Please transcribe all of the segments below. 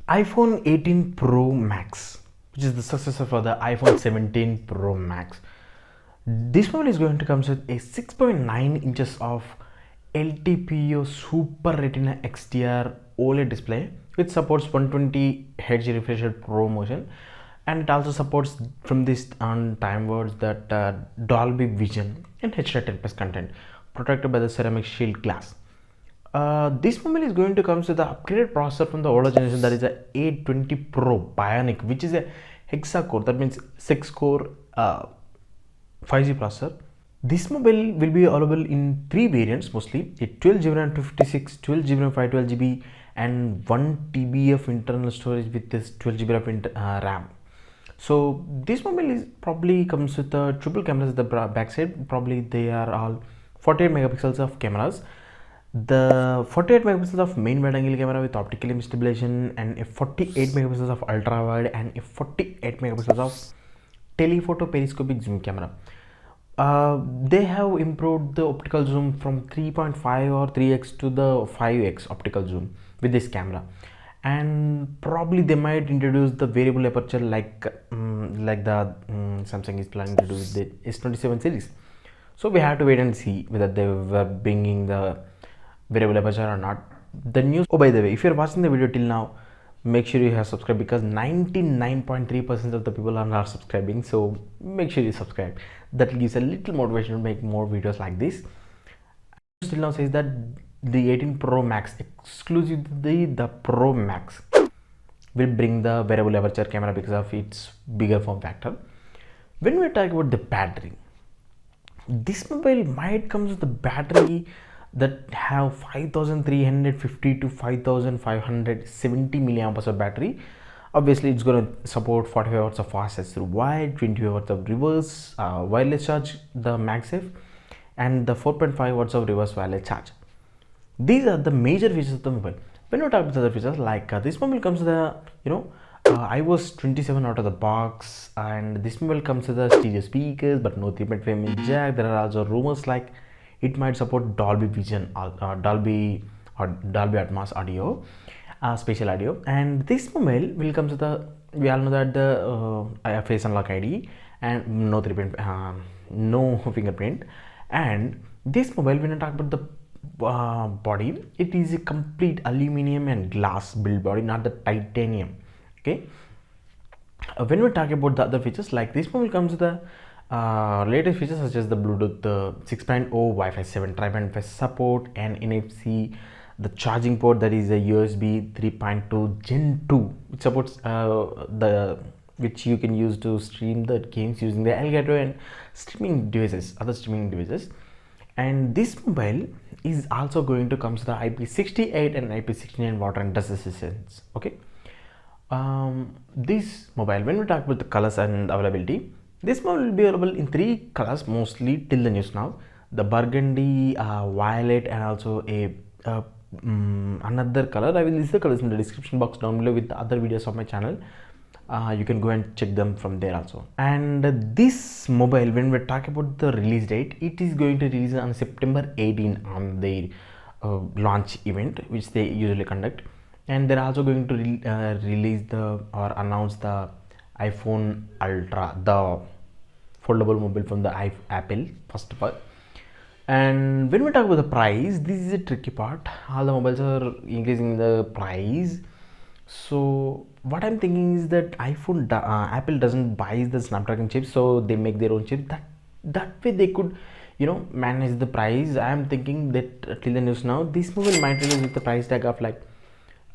iPhone 18 Pro Max, which is the successor for the iPhone 17 Pro Max. This one is going to come with a 6.9 inches of LTPO Super Retina XDR OLED display, which supports 120 Hz refresh rate Pro motion, and it also supports from this on time words that Dolby Vision and HDR10+ content, protected by the ceramic shield glass. This mobile is going to come with the upgraded processor from the older generation, that is a A20 Pro Bionic, which is a hexa core, that means 6 core 5G processor. This mobile will be available in 3 variants mostly: a 12GB RAM 256, 12GB RAM 512GB, and 1TB of internal storage with this 12GB of RAM. So this mobile is probably comes with a triple cameras at the back side. Probably they are all 48 megapixels of cameras. The 48 megapixels of main wide angle camera with optical image stabilization, and a 48 megapixels of ultra wide, and a 48 megapixels of telephoto periscopic zoom camera. They have improved the optical zoom from 3.5 or 3x to the 5x optical zoom with this camera, and probably they might introduce the variable aperture like the Samsung is planning to do with the S27 series. So we have to wait and see whether they were bringing the variable aperture or not. The news. Oh, by the way, if you're watching the video till now, make sure you have subscribed, because 99.3% of the people are not subscribing. So make sure you subscribe. That gives a little motivation to make more videos like this. Still now says that the 18 Pro Max, exclusively the Pro Max, will bring the variable aperture camera because of its bigger form factor. When we talk about the battery, this mobile might come with the battery that have 5350 to 5570 milliamps of battery. Obviously it's going to support 45 watts of fast charge through wire, 20 watts of reverse wireless charge, the MagSafe, and the 4.5 watts of reverse wireless charge. These are the major features of the mobile. When we talk about the other features, like this mobile comes with the iOS 27 out of the box, and this mobile comes with the stereo speakers but no 3.5 mm jack. There are also rumors like it might support Dolby Vision, Dolby Atmos audio, spatial audio. And this mobile will come with the, we all know that the face unlock ID and no no fingerprint. And this mobile, when I talk about the body, it is a complete aluminum and glass build body, not the titanium. Okay. When we talk about the other features, like this mobile comes with the latest features such as the Bluetooth 6.0, Wi-Fi 7 tri-band support, and NFC, the charging port, that is a USB 3.2 Gen 2, which supports which you can use to stream the games using the Elgato and streaming devices, other streaming devices. And this mobile is also going to come with the IP68 and IP69 water and dust resistance. Okay. This mobile, when we talk about the colors and availability, this mobile will be available in 3 colors mostly till the news now: the burgundy, violet, and also a another color. I will list the colors in the description box down below with the other videos of my channel. You can go and check them from there also. And this mobile, when we talk about the release date, it is going to release on September 18 on their launch event, which they usually conduct. And they're also going to release or announce the iPhone Ultra, the foldable mobile from the Apple, first of all. And when we talk about the price, this is a tricky part. All the mobiles are increasing the price. So what I'm thinking is that Apple doesn't buy the Snapdragon chips, so they make their own chip. That way they could, manage the price. I'm thinking that till the news now, this mobile might release with the price tag of like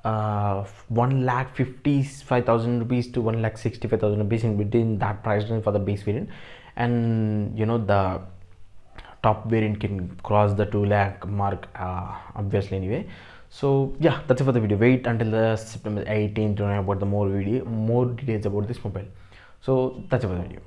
1,55,000 rupees to 1,65,000 rupees, in between that price range for the base variant. And the top variant can cross the 2 lakh mark, obviously, anyway. So yeah, that's it for the video. Wait until the September 18th to know about the more details about this mobile. So that's it for the video.